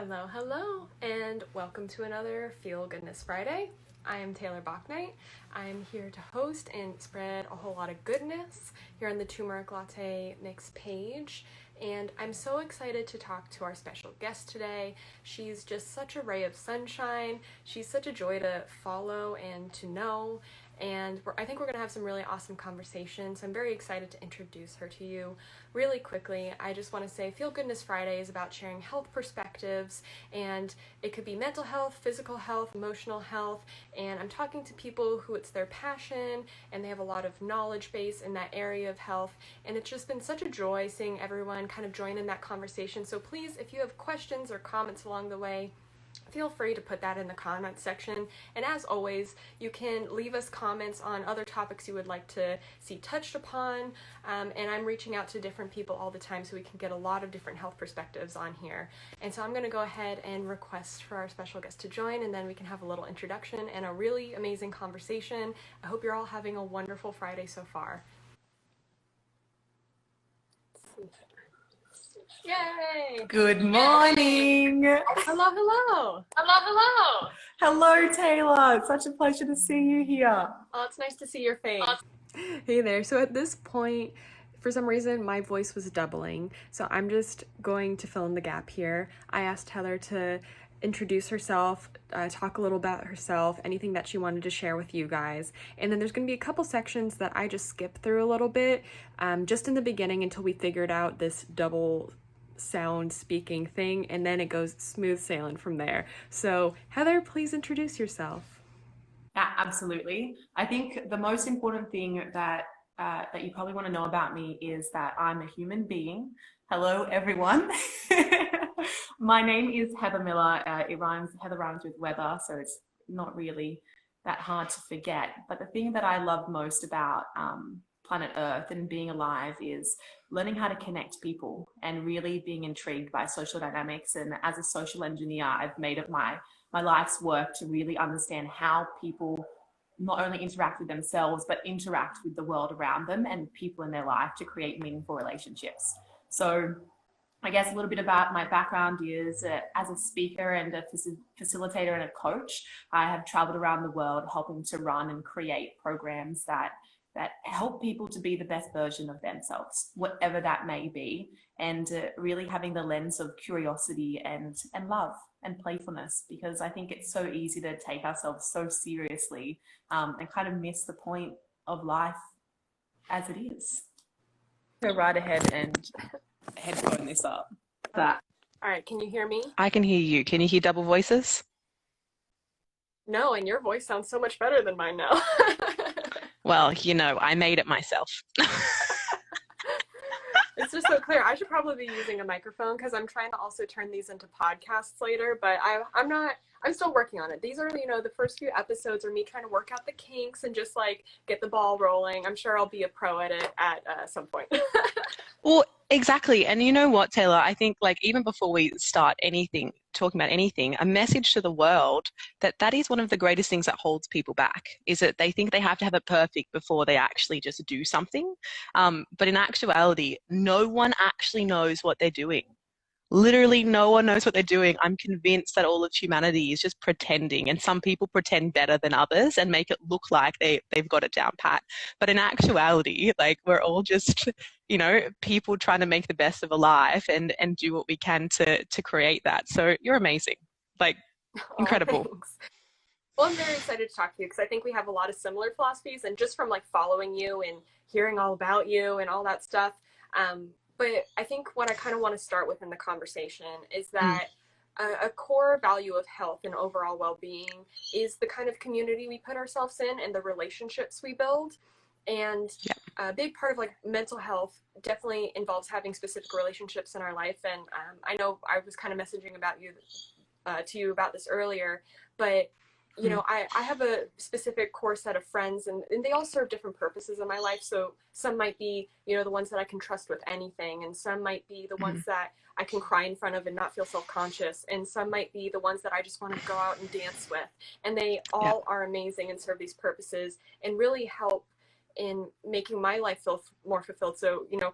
Hello, hello, and welcome to another Feel Goodness Friday. I am Taylor Bouknight. I'm here to host and spread a whole lot of goodness here on the Turmeric Latte Mix page. And I'm so excited to talk to our special guest today. She's just such a ray of sunshine. She's such a joy to follow and to know. And I think we're going to have some really awesome conversations. I'm very excited to introduce her to you. Really quickly, I just want to say Feel Goodness Friday is about sharing health perspectives, and it could be mental health, physical health, emotional health, and I'm talking to people who it's their passion and they have a lot of knowledge base in that area of health, and it's just been such a joy seeing everyone kind of join in that conversation. So please, if you have questions or comments along the way, feel free to put that in the comment section. And as always, you can leave us comments on other topics you would like to see touched upon. And I'm reaching out to different people all the time so we can get a lot of different health perspectives on here. And so I'm going to go ahead and request for our special guest to join, and then we can have a little introduction and a really amazing conversation. I hope you're all having a wonderful Friday so far. Yay! Good morning. Hello, hello. Hello, Taylor. It's such a pleasure to see you here. Oh, it's nice to see your face. Hey there. So at this point, for some reason, my voice was doubling. So I'm just going to fill in the gap here. I asked Heather to introduce herself, talk a little about herself, anything that she wanted to share with you guys. And then there's going to be a couple sections that I just skip through a little bit, just in the beginning until we figured out this double sound speaking thing, and then it goes smooth sailing from there. So Heather, please introduce yourself. Yeah, absolutely. I think the most important thing that you probably want to know about me is that I'm a human being. Hello, everyone. My name is Heather Miller. Heather rhymes with weather, so it's not really that hard to forget. But the thing that I love most about planet Earth and being alive is learning how to connect people and really being intrigued by social dynamics. And as a social engineer, I've made it my life's work to really understand how people not only interact with themselves, but interact with the world around them and people in their life to create meaningful relationships. So I guess a little bit about my background is as a speaker and a facilitator and a coach, I have traveled around the world helping to run and create programs that help people to be the best version of themselves, whatever that may be, and really having the lens of curiosity and love and playfulness, because I think it's so easy to take ourselves so seriously and kind of miss the point of life as it is. Go right ahead and headphone this up. All right, can you hear me? I can hear you. Can you hear double voices? No, and your voice sounds so much better than mine now. Well, I made it myself. It's just so clear. I should probably be using a microphone because I'm trying to also turn these into podcasts later, but I'm still working on it. These are, the first few episodes are me trying to work out the kinks and just get the ball rolling. I'm sure I'll be a pro at it at some point. Well, exactly. And you know what, Taylor? I think even before we start talking about anything, a message to the world that is one of the greatest things that holds people back, is that they think they have to have it perfect before they actually just do something. But in actuality, no one actually knows what they're doing. Literally no one knows what they're doing. I'm convinced that all of humanity is just pretending, and some people pretend better than others and make it look like they've got it down pat. But in actuality, we're all just, people trying to make the best of a life and do what we can to create that. So you're amazing. Incredible. Thanks. Well, I'm very excited to talk to you because I think we have a lot of similar philosophies, and just from following you and hearing all about you and all that stuff. But I think what I kind of want to start with in the conversation is that a core value of health and overall well-being is the kind of community we put ourselves in and the relationships we build. And a big part of mental health definitely involves having specific relationships in our life. And I know I was kind of messaging to you about this earlier, but I have a specific core set of friends, and they all serve different purposes in my life. So some might be, the ones that I can trust with anything, and some might be the ones that I can cry in front of and not feel self-conscious, and some might be the ones that I just want to go out and dance with. And they all are amazing and serve these purposes and really help in making my life feel more fulfilled. So, you know,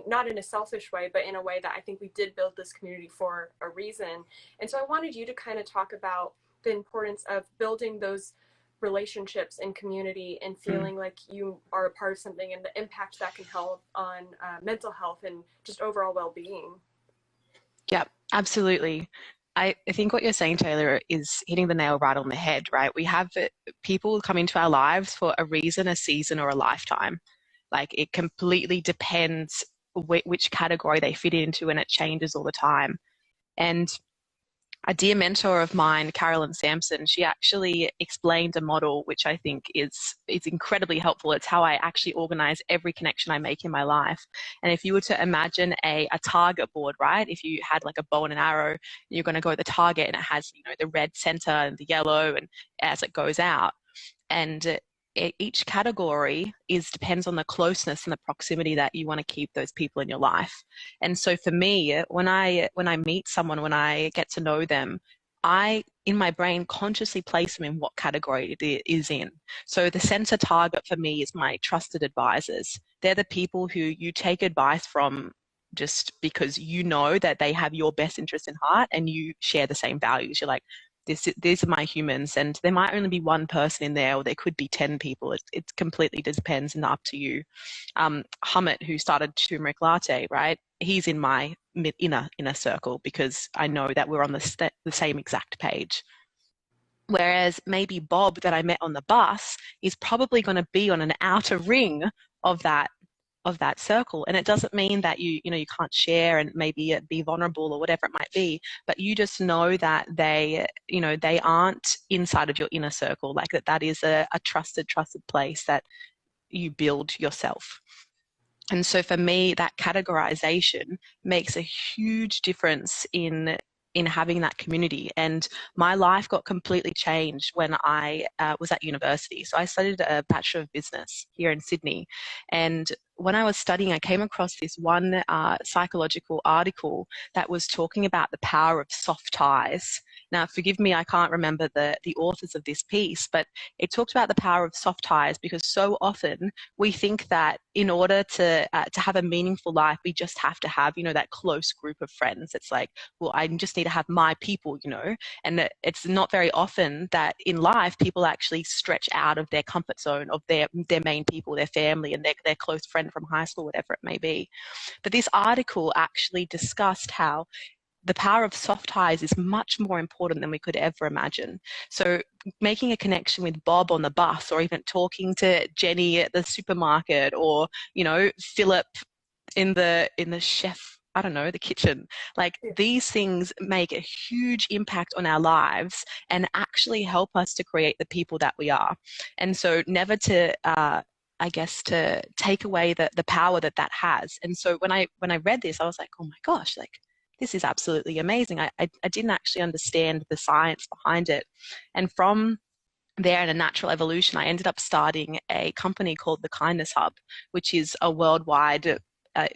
not in a selfish way, but in a way that I think we did build this community for a reason. And so I wanted you to kind of talk about the importance of building those relationships and community and feeling like you are a part of something, and the impact that can help on mental health and just overall well-being. Yeah, absolutely. I think what you're saying, Taylor, is hitting the nail right on the head, right? We have people come into our lives for a reason, a season, or a lifetime. Like it completely depends which category they fit into, and it changes all the time. And a dear mentor of mine, Carolyn Sampson, she actually explained a model which I think is incredibly helpful. It's how I actually organize every connection I make in my life. And if you were to imagine a target board, right? If you had like a bow and an arrow, you're going to go to the target and it has, you know, the red center and the yellow and as it goes out. And each category depends on the closeness and the proximity that you want to keep those people in your life. And so for me, when I meet someone, when I get to know them, I in my brain consciously place them in what category it is in. So the center target for me is my trusted advisors. They're the people who you take advice from just because you know that they have your best interest in heart and you share the same values. You're like, these are my humans, and there might only be one person in there, or there could be 10 people. It completely depends and up to you. Hamid, who started Turmeric Latte, right? He's in my inner circle because I know that we're on the same exact page. Whereas maybe Bob that I met on the bus is probably going to be on an outer ring of that circle. And it doesn't mean that you can't share and maybe be vulnerable or whatever it might be, but you just know that they aren't inside of your inner circle, like that is a trusted place that you build yourself. And so for me, that categorization makes a huge difference in having that community. And my life got completely changed when I was at university. So I studied a Bachelor of Business here in Sydney. And when I was studying, I came across this one psychological article that was talking about the power of soft ties. Now, forgive me, I can't remember the authors of this piece, but it talked about the power of soft ties because so often we think that in order to have a meaningful life, we just have to have, that close group of friends. It's like, well, I just need to have my people, and it's not very often that in life people actually stretch out of their comfort zone of their main people, their family and their close friend from high school, whatever it may be. But this article actually discussed how the power of soft ties is much more important than we could ever imagine. So making a connection with Bob on the bus, or even talking to Jenny at the supermarket, or, Philip in the chef, I don't know, the kitchen. Like these things make a huge impact on our lives and actually help us to create the people that we are. And so never to I guess to take away the power that has. And so when I read this, I was like, oh my gosh, like this is absolutely amazing. I didn't actually understand the science behind it. And from there, in a natural evolution, I ended up starting a company called the Kindness Hub, which is a worldwide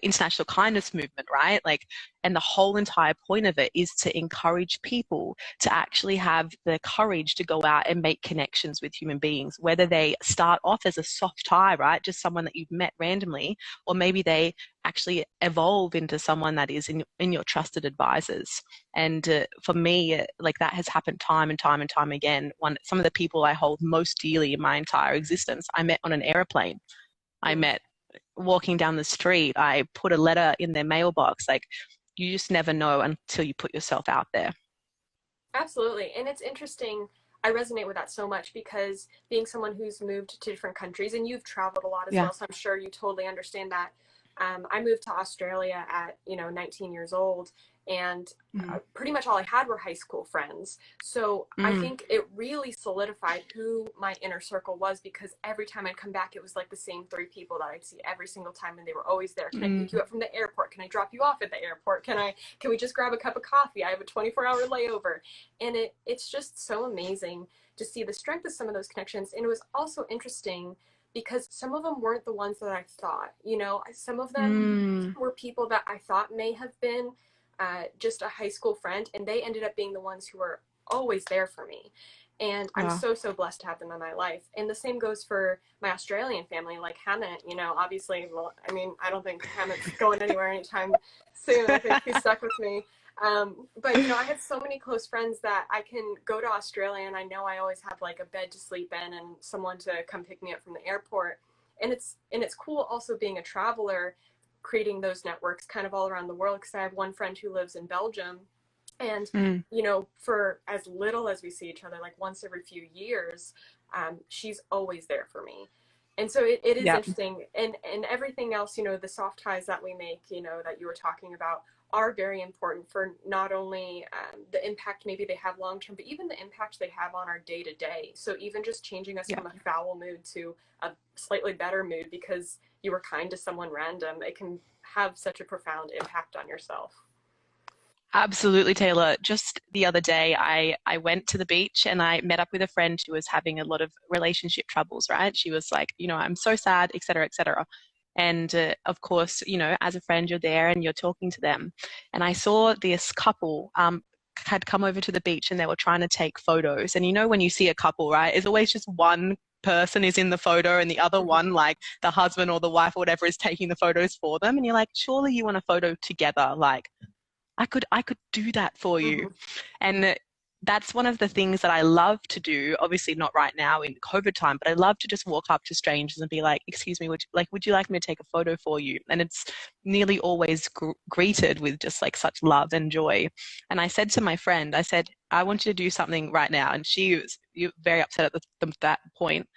international kindness movement, right? Like, and the whole entire point of it is to encourage people to actually have the courage to go out and make connections with human beings, whether they start off as a soft tie, right? Just someone that you've met randomly, or maybe they actually evolve into someone that is in your trusted advisors. And for me, like that has happened time and time and time again. Some of the people I hold most dearly in my entire existence, I met on an airplane. I met walking down the street. I put a letter in their mailbox. Like, you just never know until you put yourself out there. Absolutely. And it's interesting. I resonate with that so much because being someone who's moved to different countries, and you've traveled a lot as well, so I'm sure you totally understand that. I moved to Australia at 19 years old, and pretty much all I had were high school friends. So I think it really solidified who my inner circle was, because every time I'd come back, it was like the same three people that I'd see every single time, and they were always there. Can I pick you up from the airport? Can I drop you off at the airport? Can we just grab a cup of coffee? I have a 24-hour layover. And it's just so amazing to see the strength of some of those connections. And it was also interesting because some of them weren't the ones that I thought. Some of them were people that I thought may have been just a high school friend, and they ended up being the ones who were always there for me. And I'm Wow. so, so blessed to have them in my life. And the same goes for my Australian family, like Hammett, obviously, well, I mean, I don't think Hammett's going anywhere anytime soon. I think he's stuck with me. But, I have so many close friends that I can go to Australia and I know I always have like a bed to sleep in and someone to come pick me up from the airport. And it's cool also being a traveler, creating those networks kind of all around the world, because I have one friend who lives in Belgium. And, Mm. for as little as we see each other, like once every few years, she's always there for me. And so it is Yep. interesting. And everything else, the soft ties that we make, that you were talking about, are very important for not only the impact maybe they have long term, but even the impact they have on our day to day. So even just changing us Yep. from a foul mood to a slightly better mood because you were kind to someone random, it can have such a profound impact on yourself. Absolutely, Taylor. Just the other day, I went to the beach and I met up with a friend who was having a lot of relationship troubles, right? She was like, I'm so sad, et cetera, et cetera. And of course, as a friend, you're there and you're talking to them. And I saw this couple had come over to the beach and they were trying to take photos. And when you see a couple, right, it's always just one person is in the photo and the other one, like the husband or the wife or whatever, is taking the photos for them. And you're like, surely you want a photo together. Like, I could do that for you. Mm-hmm. And that's one of the things that I love to do. Obviously not right now in COVID time, but I love to just walk up to strangers and be like, "Excuse me, would you like me to take a photo for you?" And it's nearly always greeted with just like such love and joy. And I said to my friend, I said, "I want you to do something right now." And she was very upset at that point.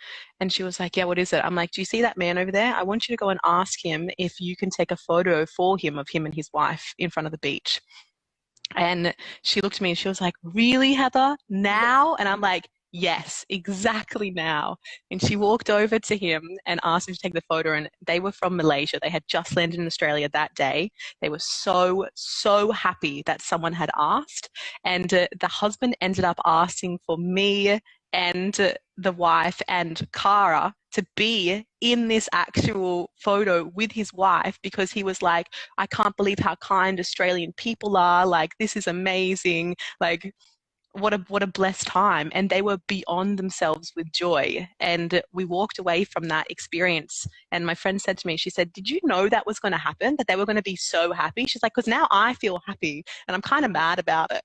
And she was like, "Yeah, what is it?" I'm like, "Do you see that man over there? I want you to go and ask him if you can take a photo for him of him and his wife in front of the beach." And she looked at me and she was like, "Really, Heather? Now?" And I'm like, "Yes, exactly now." And she walked over to him and asked him to take the photo. And they were from Malaysia. They had just landed in Australia that day. They were so, so happy that someone had asked. And the husband ended up asking for me and the wife and Cara to be in this actual photo with his wife because he was like, "I can't believe how kind Australian people are. Like, this is amazing. Like, what a blessed time." And they were beyond themselves with joy. And we walked away from that experience. And my friend said to me, she said, "Did you know that was going to happen? That they were going to be so happy?" She's like, "Because now I feel happy and I'm kind of mad about it."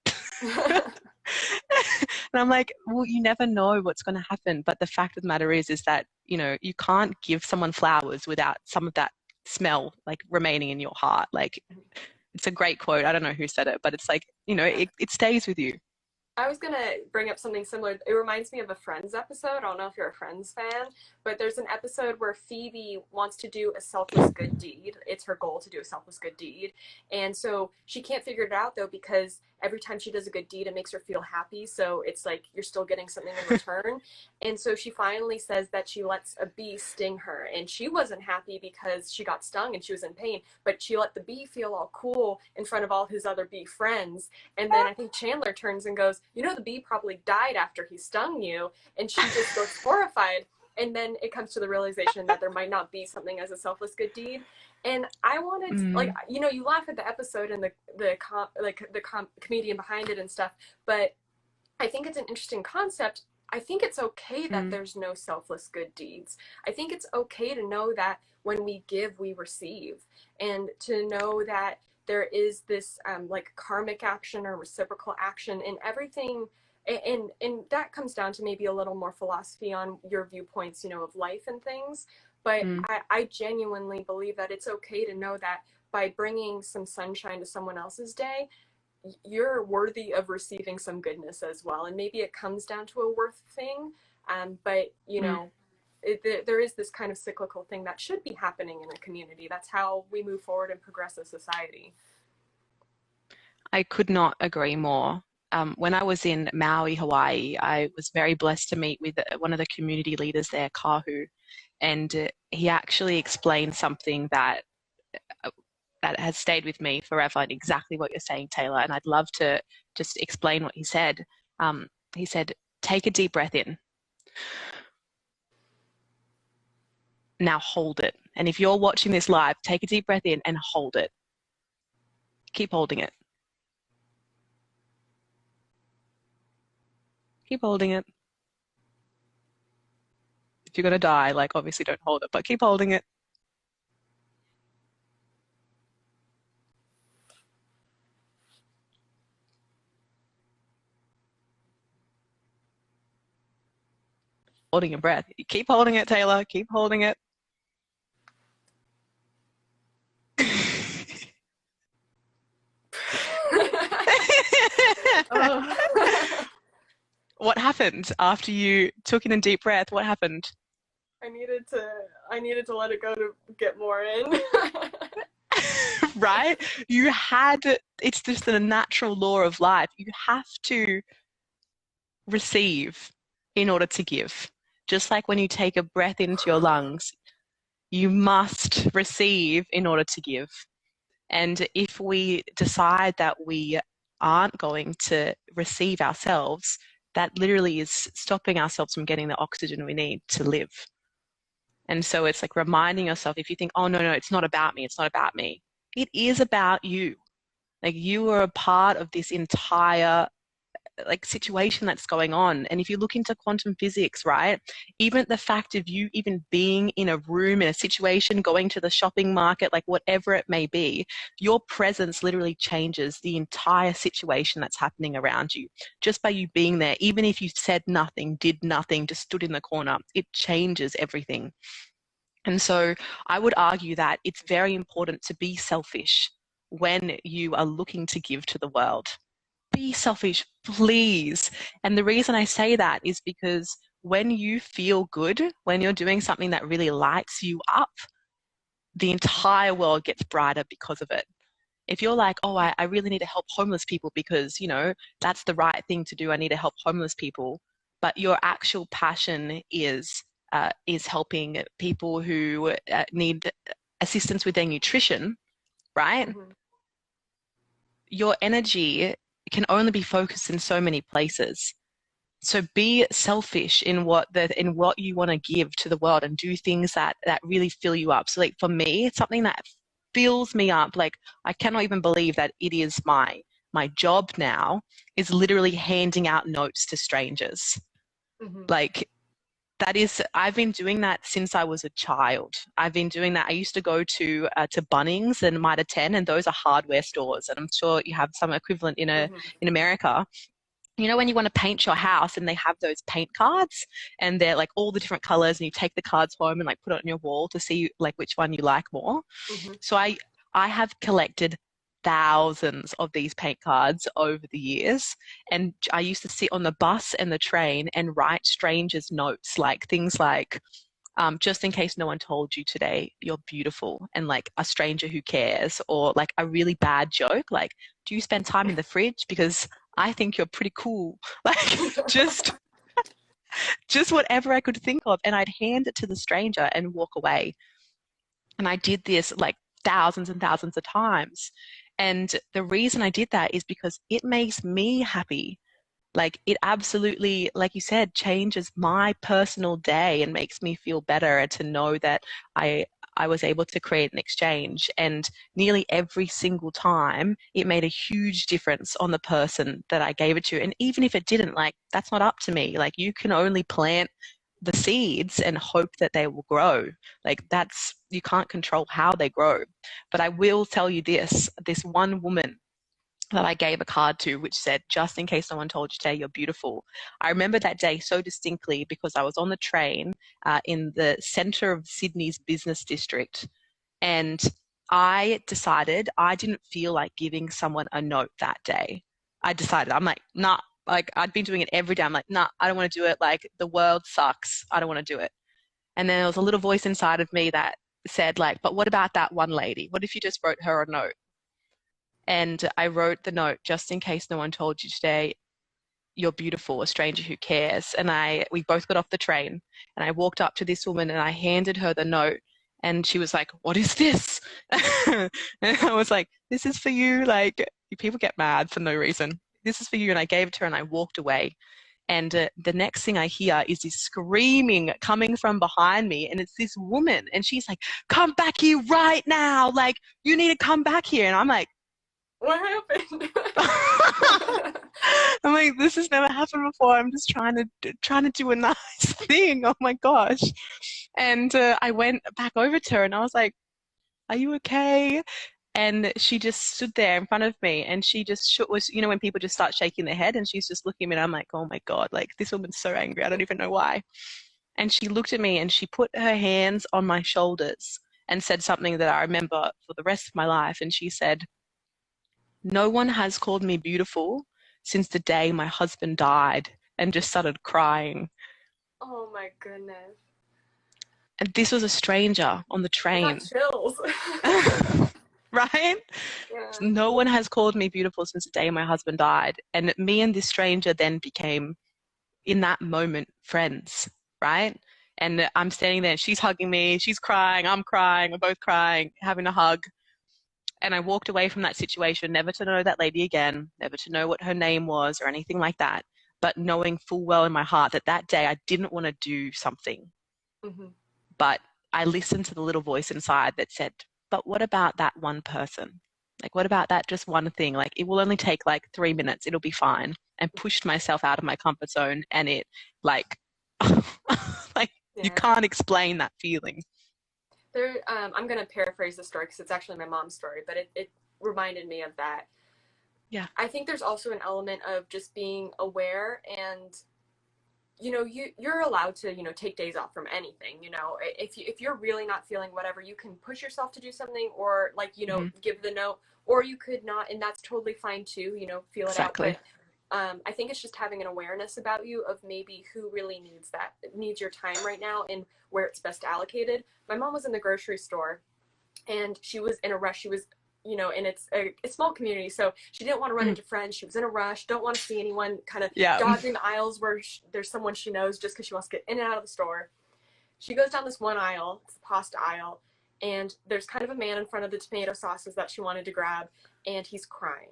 And I'm like, well, you never know what's going to happen. But the fact of the matter is that, you can't give someone flowers without some of that smell like remaining in your heart. Like, it's a great quote. I don't know who said it, but it's like, it stays with you. I was gonna bring up something similar. It reminds me of a Friends episode. I don't know if you're a Friends fan, but there's an episode where Phoebe wants to do a selfless good deed. It's her goal to do a selfless good deed. And so she can't figure it out though, because every time she does a good deed, it makes her feel happy. So it's like you're still getting something in return. And so she finally says that she lets a bee sting her. And she wasn't happy because she got stung and she was in pain, but she let the bee feel all cool in front of all his other bee friends. And then I think Chandler turns and goes, "The bee probably died after he stung you." And she just goes horrified. And then it comes to the realization that there might not be something as a selfless good deed. And I wanted to, like, Mm, you laugh at the episode and the comedian behind it and stuff, but I think it's an interesting concept. I think it's okay that mm, there's no selfless good deeds. I think it's okay to know that when we give, we receive, and to know that there is this like karmic action or reciprocal action in everything. And that comes down to maybe a little more philosophy on your viewpoints, of life and things. But mm. I genuinely believe that it's okay to know that by bringing some sunshine to someone else's day, you're worthy of receiving some goodness as well. And maybe it comes down to a worth thing, but Mm. there is this kind of cyclical thing that should be happening in a community. That's how we move forward and progress as society. I could not agree more. When I was in Maui, Hawaii, I was very blessed to meet with one of the community leaders there, Kahu, and he actually explained something uh, that has stayed with me forever, and exactly what you're saying, Taylor. And I'd love to just explain what he said. He said, "Take a deep breath in. Now hold it." And if you're watching this live, take a deep breath in and hold it. Keep holding it. Keep holding it. If you're going to die, like obviously don't hold it, but keep holding it. Holding your breath. You keep holding it, Taylor. Keep holding it. Oh. What happened after you took in a deep breath? What happened? I needed to let it go to get more in. Right? It's just the natural law of life. You have to receive in order to give. Just like when you take a breath into your lungs, you must receive in order to give. And if we decide that we aren't going to receive ourselves, that literally is stopping ourselves from getting the oxygen we need to live. And so it's like reminding yourself, if you think, oh, no, it's not about me, it's not about me. It is about you. Like you are a part of this entire like situation that's going on. And if you look into quantum physics, right, even the fact of you even being in a room, in a situation, going to the shopping market, like whatever it may be, your presence literally changes the entire situation that's happening around you. Just by you being there, even if you said nothing, did nothing, just stood in the corner, it changes everything. And so I would argue that it's very important to be selfish when you are looking to give to the world. Be selfish, please. And the reason I say that is because when you feel good, when you're doing something that really lights you up, the entire world gets brighter because of it. If you're like, oh, I really need to help homeless people because, that's the right thing to do. I need to help homeless people. But your actual passion is helping people who need assistance with their nutrition, right? Mhm. Your energy can only be focused in so many places. So be selfish in what you want to give to the world and do things that really fill you up. So like for me, it's something that fills me up. Like I cannot even believe that it is my job now is literally handing out notes to strangers. Mhm. Like I've been doing that since I was a child. I've been doing that. I used to go to Bunnings and Mitre 10, and those are hardware stores. And I'm sure you have some equivalent in Mhm. America. When you want to paint your house and they have those paint cards and they're like all the different colors and you take the cards home and like put it on your wall to see like which one you like more. Mhm. So I have collected thousands of these paint cards over the years, and I used to sit on the bus and the train and write strangers notes, like things like just in case no one told you today, you're beautiful, and like a stranger who cares, or like a really bad joke, like, do you spend time in the fridge? Because I think you're pretty cool. Like just whatever I could think of. And I'd hand it to the stranger and walk away. And I did this like thousands and thousands of times. And the reason I did that is because it makes me happy. Like it absolutely, like you said, changes my personal day and makes me feel better to know that I I was able to create an exchange. And nearly every single time, it made a huge difference on the person that I gave it to. And even if it didn't, like that's not up to me. Like you can only plant the seeds and hope that they will grow. Like you can't control how they grow. But I will tell you this one woman that I gave a card to, which said, just in case no one told you today, you're beautiful. I remember that day so distinctly because I was on the train in the center of Sydney's business district. And I decided I didn't feel like giving someone a note that day. I decided, I'm like, nah, like I'd been doing it every day. I'm like, nah, I don't want to do it. Like the world sucks. I don't want to do it. And then there was a little voice inside of me that said like, but what about that one lady? What if you just wrote her a note? And I wrote the note, just in case no one told you today, you're beautiful, a stranger who cares. And we both got off the train and I walked up to this woman and I handed her the note and she was like, what is this? And I was like, this is for you. Like people get mad for no reason. This is for you. And I gave it to her and I walked away. And the next thing I hear is this screaming coming from behind me. And it's this woman. And she's like, come back here right now. Like, you need to come back here. And I'm like, What happened? I'm like, this has never happened before. I'm just trying to do a nice thing. Oh my gosh. And I went back over to her and I was like, are you okay? And she just stood there in front of me and she just was, you know, when people just start shaking their head and she's just looking at me and I'm like, oh my God, like this woman's so angry. I don't even know why. And she looked at me and she put her hands on my shoulders and said something that I remember for the rest of my life. And she said, no one has called me beautiful since the day my husband died, and just started crying. Oh my goodness. And this was a stranger on the I got train. chills. Right? Yeah. No one has called me beautiful since the day my husband died. And me and this stranger then became, in that moment, friends, right? And I'm standing there, she's hugging me, she's crying, I'm crying, we're both crying, having a hug. And I walked away from that situation, never to know that lady again, never to know what her name was or anything like that, but knowing full well in my heart that that day I didn't want to do something. Hmm. But I listened to the little voice inside that said, but what about that one person? Like, what about that just one thing? Like, it will only take like 3 minutes, it'll be fine. And pushed myself out of my comfort zone. And it, like, like, you Yeah. can't explain that feeling. There, I'm gonna paraphrase the story because it's actually my mom's story, but it reminded me of that. Yeah. I think there's also an element of just being aware and you're allowed to take days off from anything. If you're really not feeling whatever, you can push yourself to do something, or like Hmm. give the note, or you could not, and that's totally fine too. Feel it out. But Exactly. I think it's just having an awareness about you of maybe who really needs your time right now and where it's best allocated. My mom was in the grocery store and she was in a rush. She was, and it's a small community, so she didn't want to run Mm. into friends. She was in a rush, don't want to see anyone, kind of Yeah. dodging the aisles where there's someone she knows just because she wants to get in and out of the store. She goes down this one aisle, it's the pasta aisle, and there's kind of a man in front of the tomato sauces that she wanted to grab, and he's crying.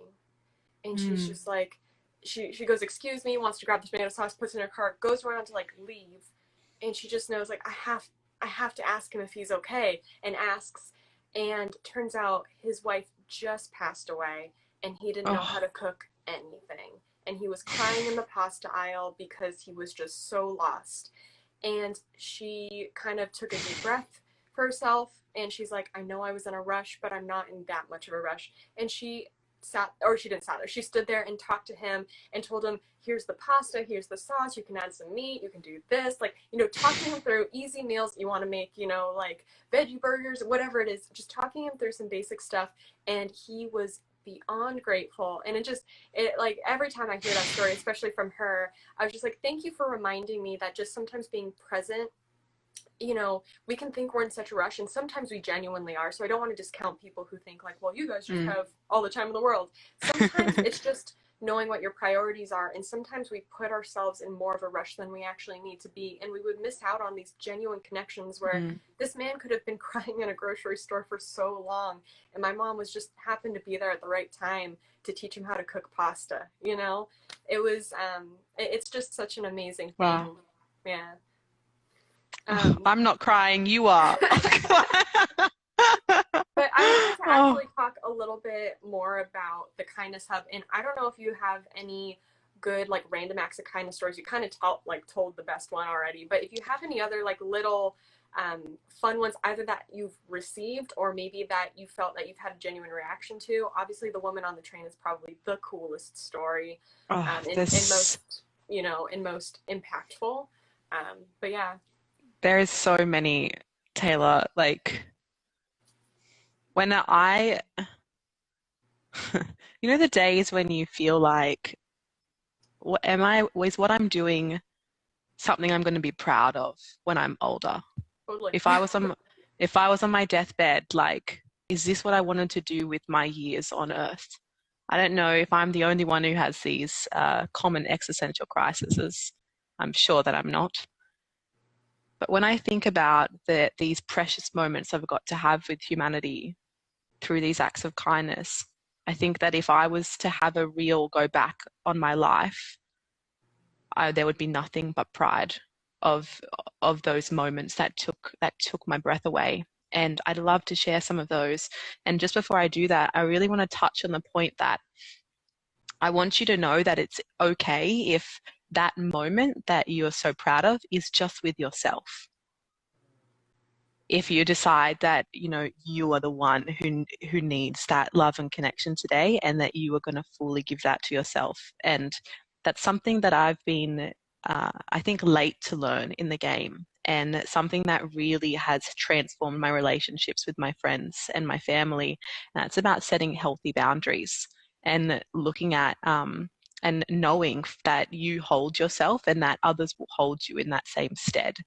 And she's Mm. just like, she goes, excuse me, wants to grab the tomato sauce, puts it in her cart, goes around to like leave, and she just knows like I have to ask him if he's okay, and asks, and turns out his wife just passed away and he didn't know how Oh. to cook anything, and he was crying in the pasta aisle because he was just so lost. And she kind of took a deep breath for herself and she's like, I know I was in a rush, but I'm not in that much of a rush. And she didn't sat there, she stood there and talked to him and told him, here's the pasta, here's the sauce, you can add some meat, you can do this, like, talking him through easy meals you want to make, like veggie burgers, whatever it is, just talking him through some basic stuff. And he was beyond grateful. And it like every time I hear that story, especially from her, I was just like, thank you for reminding me that just sometimes being present, we can think we're in such a rush, and sometimes we genuinely are. So I don't want to discount people who think like, well, you guys just Mm. have all the time in the world. Sometimes it's just knowing what your priorities are, and sometimes we put ourselves in more of a rush than we actually need to be, and we would miss out on these genuine connections where Mm. this man could have been crying in a grocery store for so long, and my mom was just happened to be there at the right time to teach him how to cook pasta. It was it's just such an amazing thing. Wow. Yeah. Oh, um I'm not crying, you are. But I wanted to Oh. actually talk a little bit more about the Kindness Hub, and I don't know if you have any good like random acts of kindness stories. You kind of told the best one already, but if you have any other like little fun ones, either that you've received or maybe that you felt that you've had a genuine reaction to. Obviously, the woman on the train is probably the coolest story, Oh, and this most and most impactful. But yeah. there is so many, Taylor. Like when I, you know, the days when you feel like, what am I, is what I'm doing something I'm going to be proud of when I'm older? Totally. If I was on, if I was on my deathbed, like, is this what I wanted to do with my years on Earth? I don't know if I'm the only one who has these common existential crises. I'm sure that I'm not. But when I think about these precious moments I've got to have with humanity through these acts of kindness, I think that if I was to have a real go back on my life, there would be nothing but pride of of those moments that took my breath away. And I'd love to share some of those. And just before I do that, I really want to touch on the point that I want you to know that it's okay if that moment that you're so proud of is just with yourself. If you decide that, you know, you are the one who needs that love and connection today, and that you are going to fully give that to yourself. And that's something that I've been, I think, late to learn in the game, and something that really has transformed my relationships with my friends and my family. And it's about setting healthy boundaries and looking at and knowing that you hold yourself and that others will hold you in that same stead.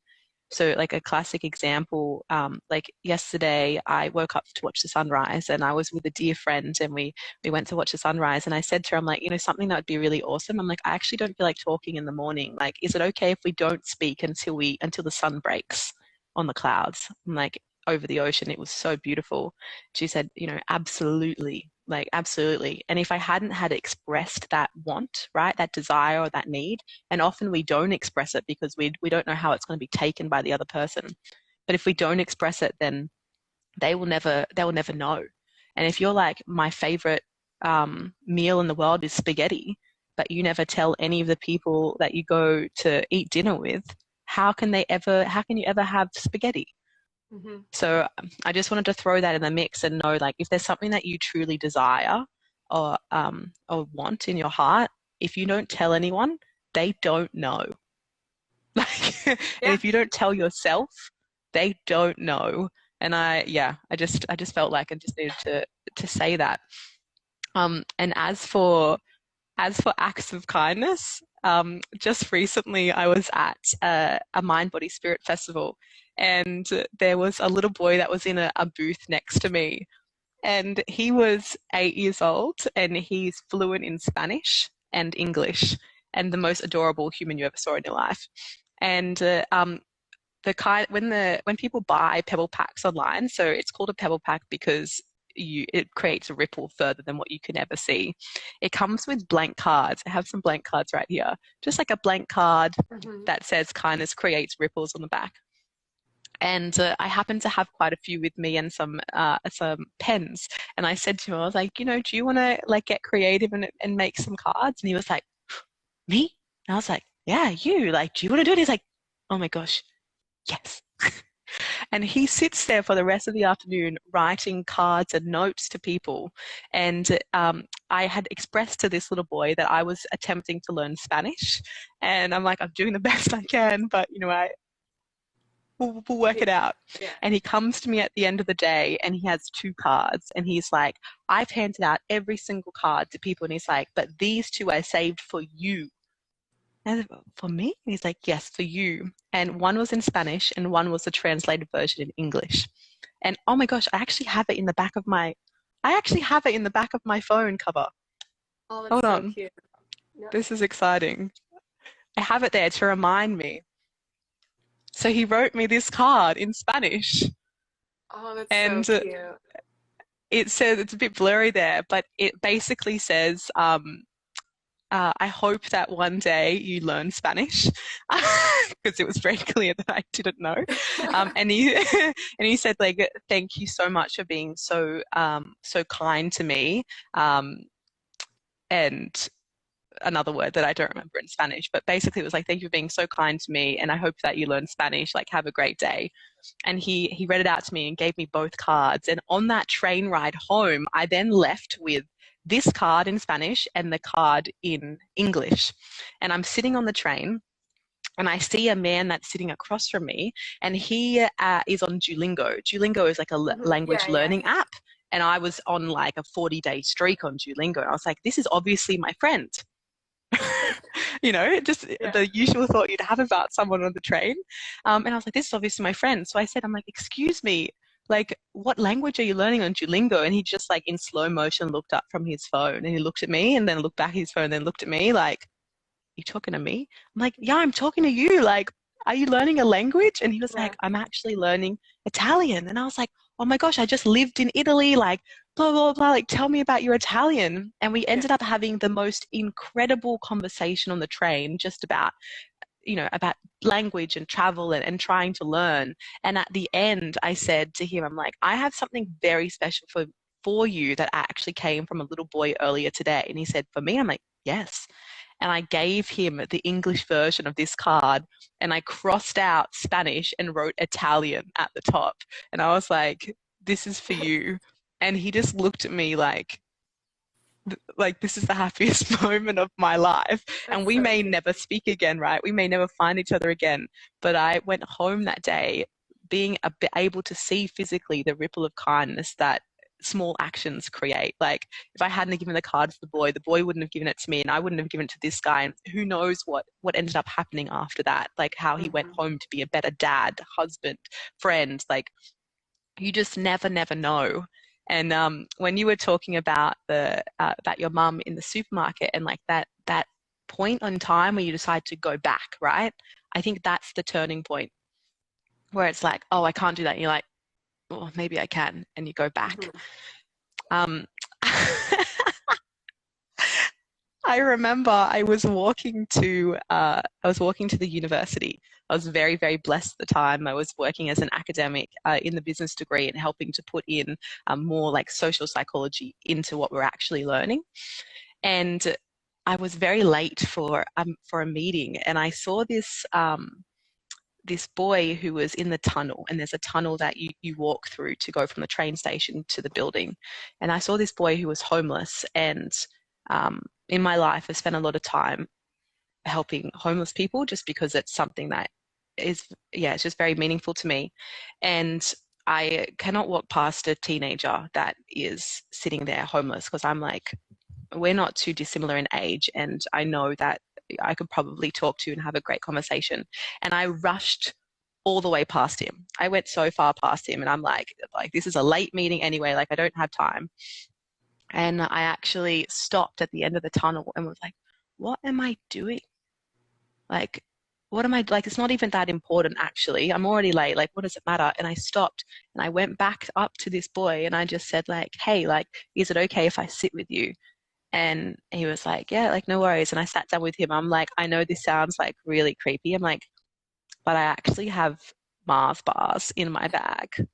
So like a classic example, like yesterday I woke up to watch the sunrise, and I was with a dear friend, and we went to watch the sunrise, and I said to her, I'm like, you know, something that would be really awesome. I'm like, I actually don't feel like talking in the morning. Like, is it okay if we don't speak until the sun breaks on the clouds? I'm like, over the ocean. It was so beautiful. She said, you know, absolutely. Like, absolutely. And if I hadn't had expressed that want, right, that desire or that need, and often we don't express it because we don't know how it's going to be taken by the other person. But if we don't express it, then they will never know. And if you're like, my favorite meal in the world is spaghetti, but you never tell any of the people that you go to eat dinner with, how can you ever have spaghetti? Mm-hmm. So I just wanted to throw that in the mix and know, like, if there's something that you truly desire or want in your heart, if you don't tell anyone, they don't know. And if you don't tell yourself, they don't know. And I just felt like I just needed to say that. And as for acts of kindness, just recently I was at a Mind Body Spirit festival, and there was a little boy that was in a booth next to me, and he was 8 years old, and he's fluent in Spanish and English, and the most adorable human you ever saw in your life. And when people buy pebble packs online, so it's called a pebble pack because it creates a ripple further than what you can ever see. It comes with blank cards. I have some blank cards right here, just like a blank card that says kindness creates ripples on the back. And I happened to have quite a few with me, and some pens. And I said to him, I was like, you know, do you want to like get creative and make some cards? And he was like, me? And I was like, yeah, you. Like, do you want to do it? He's like, oh my gosh, yes. And he sits there for the rest of the afternoon writing cards and notes to people. And I had expressed to this little boy that I was attempting to learn Spanish. And I'm like, I'm doing the best I can, but, you know, we'll work it out. Yeah. And he comes to me at the end of the day, and he has 2 cards. And he's like, I've handed out every single card to people. And he's like, but these 2 I saved for you. And for me? And he's like, yes, for you. And one was in Spanish, and one was the translated version in English. And oh my gosh, I actually have it in the back of my phone cover. Oh, that's Hold so on. cute. Yeah. This is exciting. I have it there to remind me. So he wrote me this card in Spanish. Oh, that's And so cute. it says, it's a bit blurry there, but it basically says, I hope that one day you learn Spanish, because it was very clear that I didn't know. And he said, like, thank you so much for being so kind to me. And another word that I don't remember in Spanish, but basically it was like, thank you for being so kind to me, and I hope that you learn Spanish. Like, have a great day. And he read it out to me and gave me both cards. And on that train ride home, I then left with this card in Spanish and the card in English. And I'm sitting on the train, and I see a man that's sitting across from me, and he is on Duolingo. Duolingo is like a language learning app. And I was on like a 40-day streak on Duolingo. And I was like, this is obviously my friend. You know, just the usual thought you'd have about someone on the train. And I was like, this is obviously my friend. So I said, I'm like, excuse me, like, what language are you learning on Duolingo? And he just, like, in slow motion looked up from his phone, and he looked at me, and then looked back at his phone, and then looked at me like, you talking to me? I'm like, yeah, I'm talking to you. Like, are you learning a language? And he was like, I'm actually learning Italian. And I was like, oh my gosh, I just lived in Italy, like, blah, blah, blah, like, tell me about your Italian. And we ended up having the most incredible conversation on the train, just about, about language and travel and trying to learn. And at the end, I said to him, I'm like, I have something very special for you that actually came from a little boy earlier today. And he said, for me? I'm like, yes. And I gave him the English version of this card, and I crossed out Spanish and wrote Italian at the top. And I was like, this is for you. And he just looked at me like this is the happiest moment of my life. And we may never speak again, right? We may never find each other again. But I went home that day being able to see physically the ripple of kindness that small actions create. Like if I hadn't given the card to the boy wouldn't have given it to me, and I wouldn't have given it to this guy. And who knows what ended up happening after that, like how he went home to be a better dad, husband, friend. Like you just never know. And when you were talking about about your mum in the supermarket and like that point on time where you decide to go back, right? I think that's the turning point where it's like, oh, I can't do that. And you're like, well, maybe I can, and you go back. I remember I was walking to the university. I was very, very blessed at the time. I was working as an academic in the business degree and helping to put in more like social psychology into what we're actually learning. And I was very late for a meeting, and I saw this boy who was in the tunnel, and there's a tunnel that you walk through to go from the train station to the building. And I saw this boy who was homeless, and in my life I spent a lot of time helping homeless people just because it's something that is, it's just very meaningful to me. And I cannot walk past a teenager that is sitting there homeless, because I'm like, we're not too dissimilar in age, and I know that I could probably talk to and have a great conversation. And I rushed all the way past him. I went so far past him, and I'm like this is a late meeting anyway, like I don't have time. And I actually stopped at the end of the tunnel and was like, what am I doing? Like, what am I, like, it's not even that important actually. I'm already late. Like, what does it matter? And I stopped and I went back up to this boy and I just said like, hey, like, is it okay if I sit with you? And he was like, yeah, like, no worries. And I sat down with him. I'm like, I know this sounds like really creepy. I'm like, but I actually have Mars bars in my bag.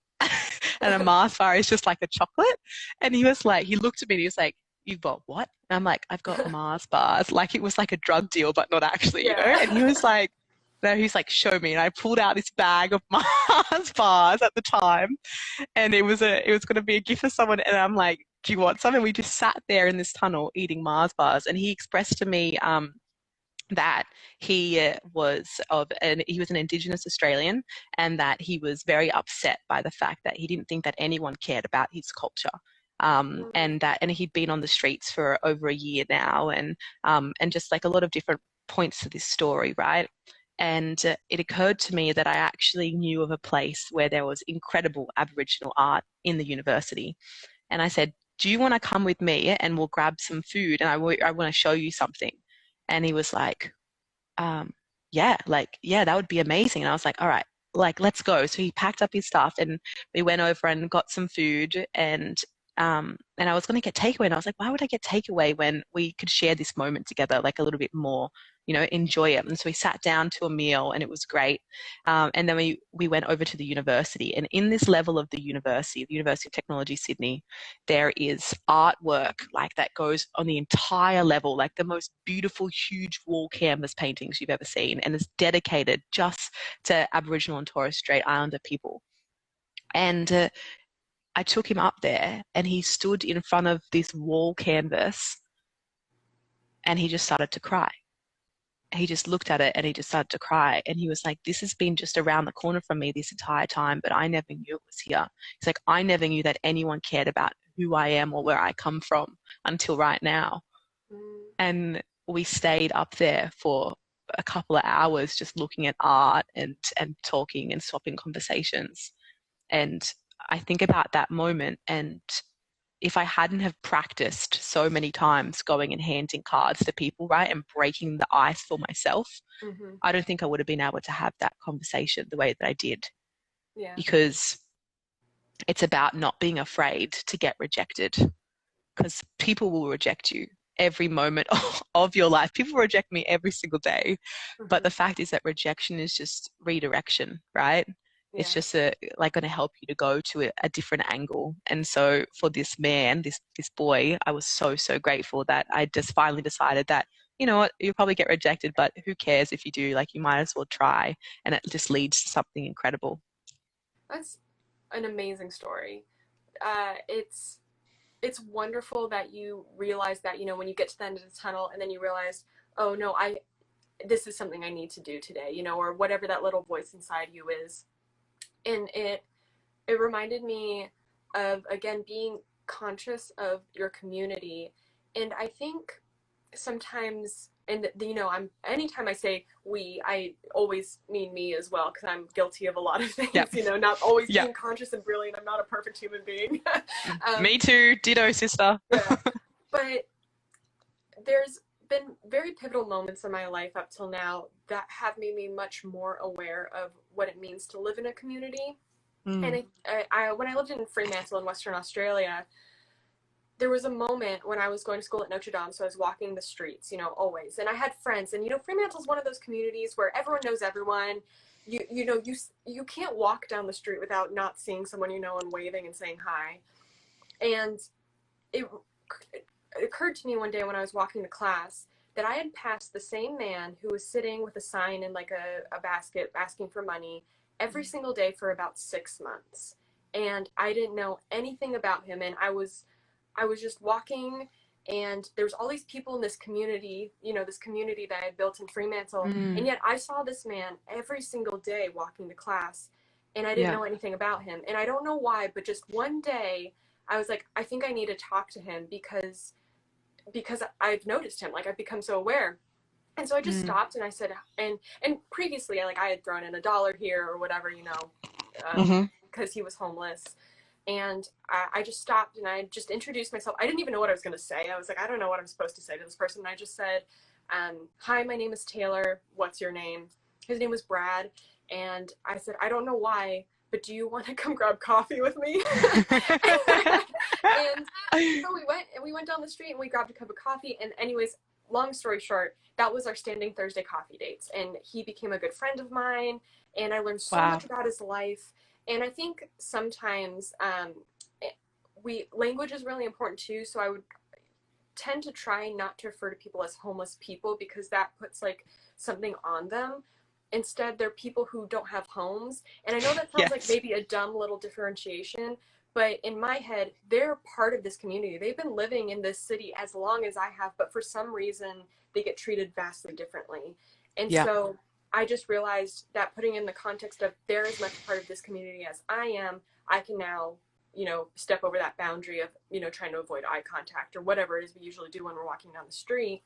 And a Mars bar is just like a chocolate. And he was like, he looked at me and he was like, you've got what? And I'm like, I've got Mars bars. Like it was like a drug deal, but not actually, you know? And he was like, no, he's like, show me. And I pulled out this bag of Mars bars at the time. And it was going to be a gift for someone. And I'm like, do you want some? And we just sat there in this tunnel eating Mars bars. And he expressed to me that he was an Indigenous Australian, and that he was very upset by the fact that he didn't think that anyone cared about his culture. And he'd been on the streets for over a year now, and just like a lot of different points to this story, right? And it occurred to me that I actually knew of a place where there was incredible Aboriginal art in the university. And I said, do you want to come with me and we'll grab some food, and I want to show you something? And he was like, yeah, that would be amazing. And I was like, all right, like, let's go. So he packed up his stuff and we went over and got some food, and I was going to get takeaway, and I was like, why would I get takeaway when we could share this moment together, like a little bit more, enjoy it. And so we sat down to a meal and it was great. And then we went over to the university, and in this level of the University of Technology, Sydney, there is artwork like that goes on the entire level, like the most beautiful, huge wall canvas paintings you've ever seen. And it's dedicated just to Aboriginal and Torres Strait Islander people. And I took him up there and he stood in front of this wall canvas and he just started to cry. He just looked at it and he just started to cry. And he was like, this has been just around the corner from me this entire time, but I never knew it was here. He's like, I never knew that anyone cared about who I am or where I come from until right now. And we stayed up there for a couple of hours just looking at art and talking and swapping conversations. And I think about that moment, and if I hadn't have practiced so many times going and handing cards to people, right, and breaking the ice for myself, I don't think I would have been able to have that conversation the way that I did. Yeah. Because it's about not being afraid to get rejected, because people will reject you. every moment of your life. People reject me every single day, but the fact is that rejection is just redirection, right? It's Yeah. just like going to help you to go to a different angle. And so for this man, this boy, I was so grateful that I just finally decided that, you know what, you'll probably get rejected, but who cares if you do? Like, you might as well try, and it just leads to something incredible. That's an amazing story. It's wonderful that you realize that, when you get to the end of the tunnel and then you realize, oh no, this is something I need to do today, or whatever that little voice inside you is. And it reminded me of, again, being conscious of your community. And I think sometimes, and I'm anytime I say we, I always mean me as well, because I'm guilty of a lot of things. Yep. Not always Yep. being conscious and brilliant. I'm not a perfect human being. Me too, ditto, sister. Yeah. But there's been very pivotal moments in my life up till now that have made me much more aware of what it means to live in a community. And I when I lived in Fremantle in Western Australia, there was a moment when I was going to school at Notre Dame, so I was walking the streets, always. And I had friends, and, Fremantle's one of those communities where everyone knows everyone. You can't walk down the street without not seeing someone you know and waving and saying hi. And it occurred to me one day when I was walking to class that I had passed the same man who was sitting with a sign in like a basket asking for money every single day for about 6 months. And I didn't know anything about him, and I was just walking, and there was all these people in this community, this community that I had built in Fremantle, and yet I saw this man every single day walking to class, and I didn't know anything about him. And I don't know why, but just one day I was like, I think I need to talk to him because I've noticed him, like I've become so aware. And so I just stopped and I said, and previously I had thrown in $1 here or whatever, because he was homeless. And I just stopped and I just introduced myself. I didn't even know what I was going to say. I was like, I don't know what I'm supposed to say to this person. And I just said, hi, my name is Taylor. What's your name? His name was Brad. And I said, I don't know why, but do you want to come grab coffee with me? And so we went down the street and we grabbed a cup of coffee. And anyways, long story short, that was our standing Thursday coffee dates. And he became a good friend of mine. And I learned so much about his life. And I think sometimes language is really important too. So I would tend to try not to refer to people as homeless people, because that puts like something on them. Instead, they're people who don't have homes. And I know that sounds like maybe a dumb little differentiation, but in my head, they're part of this community. They've been living in this city as long as I have, but for some reason, they get treated vastly differently. And so I just realized that putting in the context of they're as much part of this community as I am, I can now, step over that boundary of, trying to avoid eye contact or whatever it is we usually do when we're walking down the street.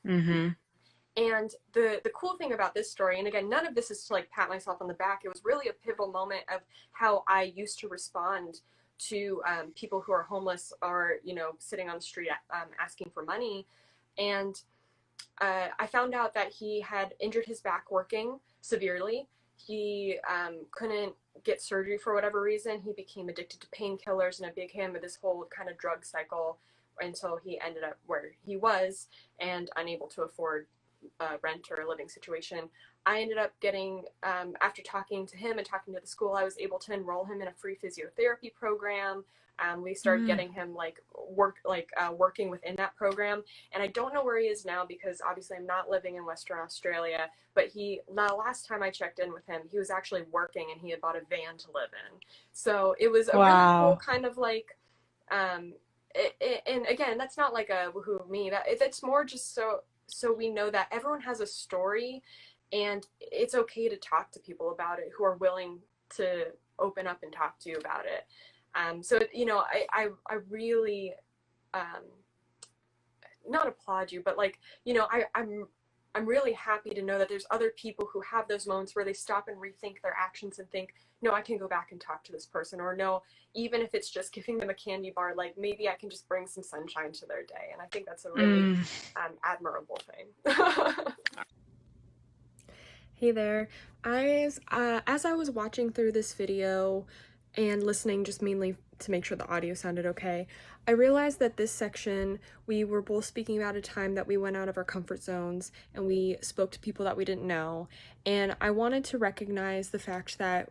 And the cool thing about this story, and again, none of this is to like pat myself on the back, it was really a pivotal moment of how I used to respond to people who are homeless or, sitting on the street asking for money. And I found out that he had injured his back working severely. He couldn't get surgery for whatever reason. He became addicted to painkillers and a big him with this whole kind of drug cycle until he ended up where he was and unable to afford rent or a living situation. I ended up getting, after talking to him and talking to the school, I was able to enroll him in a free physiotherapy program. We started getting him working within that program. And I don't know where he is now because obviously I'm not living in Western Australia, but the last time I checked in with him, he was actually working and he had bought a van to live in. So it was a really cool kind of like, and again, that's not like a woohoo me, it's more just so we know that everyone has a story and it's okay to talk to people about it who are willing to open up and talk to you about it. So, I really, not applaud you, but like, I'm really happy to know that there's other people who have those moments where they stop and rethink their actions and think, no, I can go back and talk to this person, or no, even if it's just giving them a candy bar, like maybe I can just bring some sunshine to their day. And I think that's a really admirable thing. Hey there. As I was watching through this video and listening just mainly to make sure the audio sounded okay. I realized that this section, we were both speaking about a time that we went out of our comfort zones and we spoke to people that we didn't know. And I wanted to recognize the fact that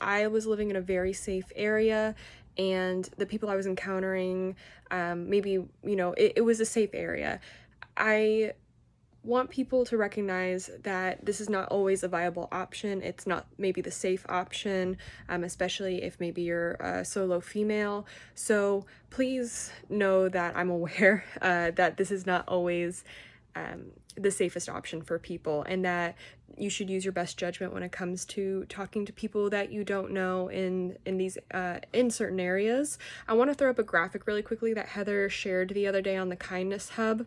I was living in a very safe area, and the people I was encountering, maybe, it was a safe area. I want people to recognize that this is not always a viable option. It's not maybe the safe option, especially if maybe you're a solo female. So please know that I'm aware that this is not always the safest option for people, and that you should use your best judgment when it comes to talking to people that you don't know in these in certain areas. I want to throw up a graphic really quickly that Heather shared the other day on the Kindness Hub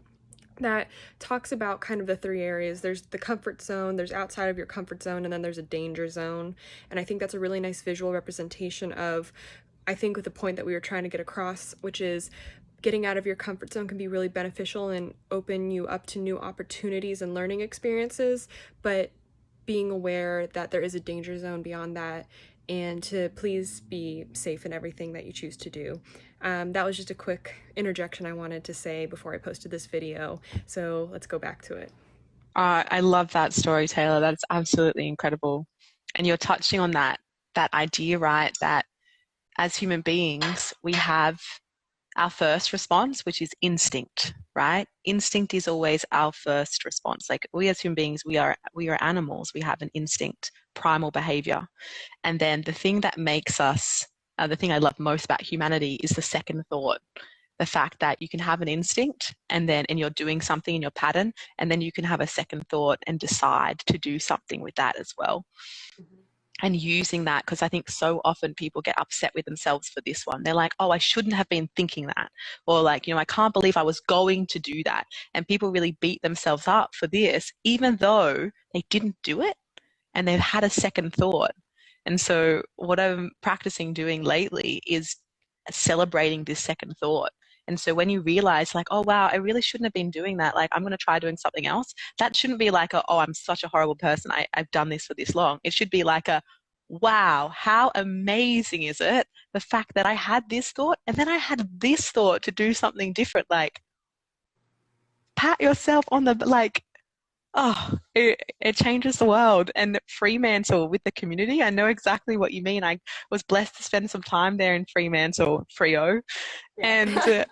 that talks about kind of the three areas. There's the comfort zone, there's outside of your comfort zone, and then there's a danger zone. And I think that's a really nice visual representation of, I think, with the point that we were trying to get across, which is getting out of your comfort zone can be really beneficial and open you up to new opportunities and learning experiences, but being aware that there is a danger zone beyond that, and to please be safe in everything that you choose to do. That was just a quick interjection I wanted to say before I posted this video. So let's go back to it. I love that story, Taylor. That's absolutely incredible. And you're touching on that idea, right? That as human beings, we have our first response, which is instinct, right? Instinct is always our first response. Like, we as human beings, we are animals. We have an instinct, primal behavior. And then the thing that makes us, the thing I love most about humanity is the second thought. The fact that you can have an instinct and you're doing something in your pattern, and then you can have a second thought and decide to do something with that as well. Mm-hmm. And using that, because I think so often people get upset with themselves for this one. They're like, oh, I shouldn't have been thinking that. Or like, I can't believe I was going to do that. And people really beat themselves up for this, even though they didn't do it and they've had a second thought. And so what I'm practicing doing lately is celebrating this second thought. And so when you realize like, oh, wow, I really shouldn't have been doing that. Like, I'm going to try doing something else. That shouldn't be like, oh, I'm such a horrible person. I've done this for this long. It should be like wow, how amazing is it? The fact that I had this thought and then I had this thought to do something different. Like, pat yourself on the, like, oh, it changes the world. And Fremantle with the community, I know exactly what you mean. I was blessed to spend some time there in Fremantle, Freo, and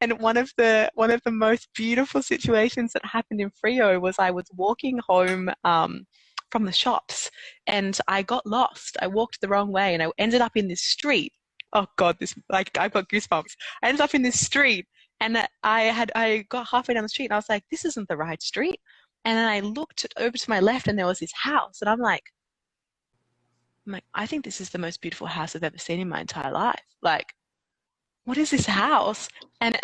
and one of the most beautiful situations that happened in Freo was I was walking home from the shops, and I got lost. I walked the wrong way, and I ended up in this street. Oh God, I've got goosebumps. I ended up in this street. And I got halfway down the street and I was like, this isn't the right street. And then I looked over to my left and there was this house. And I'm like, I think this is the most beautiful house I've ever seen in my entire life. Like, what is this house? And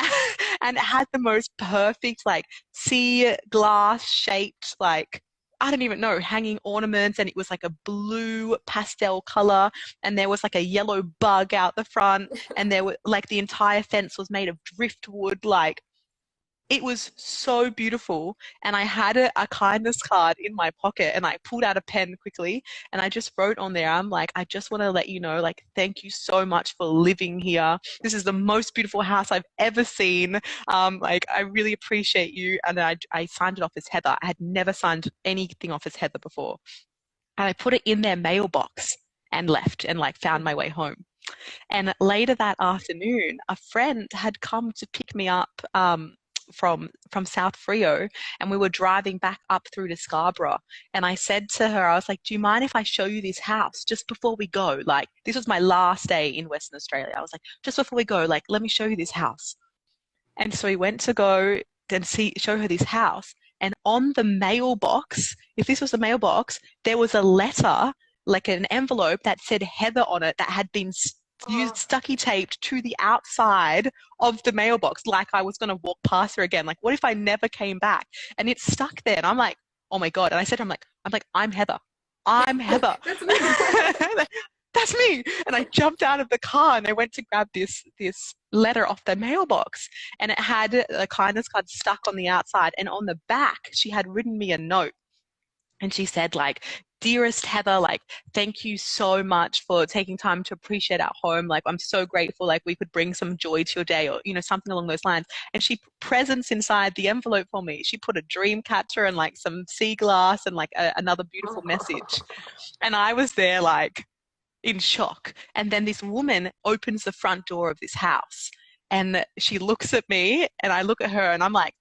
and it had the most perfect, like, sea glass shaped, like, I don't even know, hanging ornaments, and it was like a blue pastel color, and there was like a yellow bug out the front, and there were like the entire fence was made of driftwood. Like, it was so beautiful. And I had a kindness card in my pocket, and I pulled out a pen quickly and I just wrote on there, I'm like, I just want to let you know, like, thank you so much for living here. This is the most beautiful house I've ever seen. Like, I really appreciate you. And I signed it off as Heather. I had never signed anything off as Heather before. And I put it in their mailbox and left and like found my way home. And later that afternoon, a friend had come to pick me up from South Freo, and we were driving back up through to Scarborough, and I said to her, I was like, do you mind if I show you this house just before we go? Like, this was my last day in Western Australia. I was like, just before we go, like, let me show you this house. And so we went to go and show her this house, and on the mailbox, if this was a mailbox, there was a letter, like an envelope that said Heather on it, that had been stucky taped to the outside of the mailbox, like I was going to walk past her again. Like, what if I never came back? And it's stuck there. And I'm like, oh my God. And I said, I'm Heather. I'm Heather. That's me. That's me. And I jumped out of the car and I went to grab this letter off the mailbox, and it had a kindness card stuck on the outside, and on the back she had written me a note. And she said, like, dearest Heather, like, thank you so much for taking time to appreciate our home. Like, I'm so grateful, like, we could bring some joy to your day, or, something along those lines. And she put presents inside the envelope for me. She put a dream catcher and like some sea glass and like another beautiful message. And I was there like in shock. And then this woman opens the front door of this house and she looks at me and I look at her and I'm like,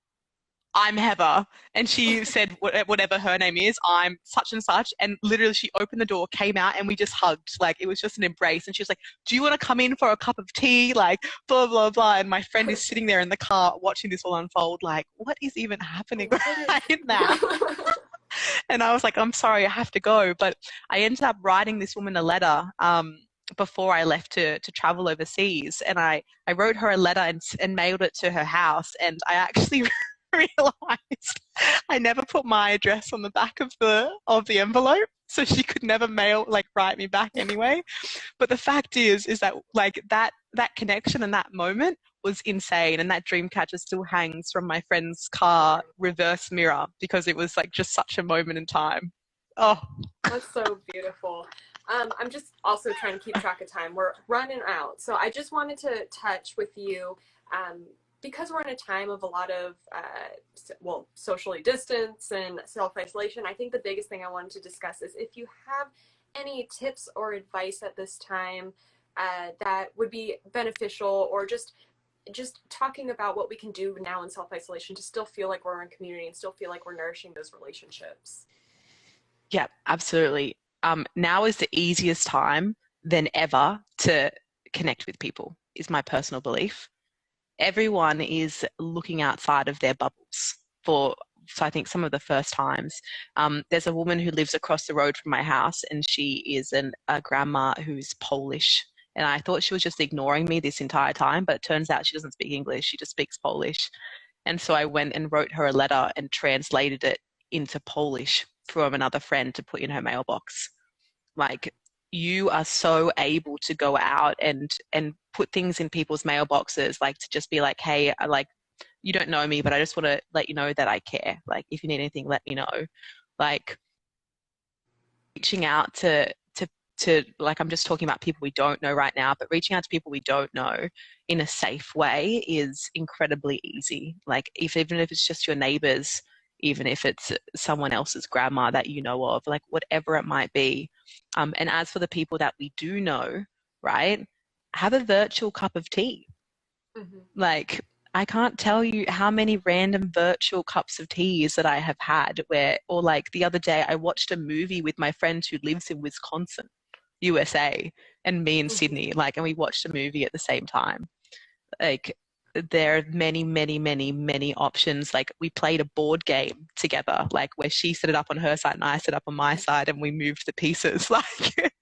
I'm Heather. And she said, whatever her name is, I'm such and such. And literally she opened the door, came out, and we just hugged. Like, it was just an embrace. And she was like, do you want to come in for a cup of tea? Like, blah, blah, blah. And my friend is sitting there in the car watching this all unfold. Like, what is even happening right now? And I was like, I'm sorry, I have to go. But I ended up writing this woman a letter before I left to travel overseas. And I wrote her a letter and mailed it to her house. And I actually realized I never put my address on the back of the envelope, so she could never write me back anyway. But the fact is that like that connection and that moment was insane, and that dream catcher still hangs from my friend's car reverse mirror because it was like just such a moment in time. Oh, that's so beautiful. I'm just also trying to keep track of time. We're running out, so I just wanted to touch with you. Because we're in a time of a lot of, socially distance and self-isolation, I think the biggest thing I wanted to discuss is if you have any tips or advice at this time that would be beneficial, or just talking about what we can do now in self-isolation to still feel like we're in community and still feel like we're nourishing those relationships. yeah, absolutely. Now is the easiest time than ever to connect with people, is my personal belief. Everyone is looking outside of their bubbles so I think some of the first times. There's a woman who lives across the road from my house, and she is a grandma who's Polish. And I thought she was just ignoring me this entire time, but it turns out she doesn't speak English. She just speaks Polish. And so I went and wrote her a letter and translated it into Polish from another friend to put in her mailbox. Like, you are so able to go out and put things in people's mailboxes, like to just be like, hey, you don't know me, but I just want to let you know that I care. Like, if you need anything, let me know. Like, reaching out to like, I'm just talking about people we don't know right now, but reaching out to people we don't know in a safe way is incredibly easy. Like, even if it's just your neighbors, even if it's someone else's grandma that you know of, like whatever it might be. And as for the people that we do know, right, have a virtual cup of tea. Mm-hmm. Like, I can't tell you how many random virtual cups of teas that I have had or like the other day I watched a movie with my friend who lives in Wisconsin, USA, and me in Sydney, like, and we watched a movie at the same time. Like, there are many, many, many, many options. Like, we played a board game together, like where she set it up on her side and I set it up on my side, and we moved the pieces. Like,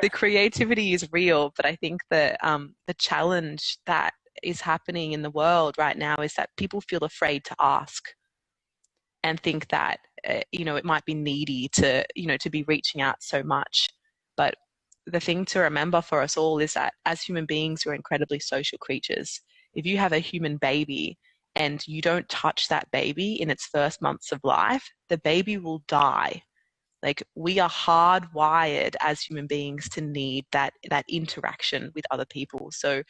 the creativity is real, but I think that the challenge that is happening in the world right now is that people feel afraid to ask and think that it might be needy to be reaching out so much. But the thing to remember for us all is that as human beings, we're incredibly social creatures. If you have a human baby and you don't touch that baby in its first months of life, the baby will die. Like, we are hardwired as human beings to need that interaction with other people. So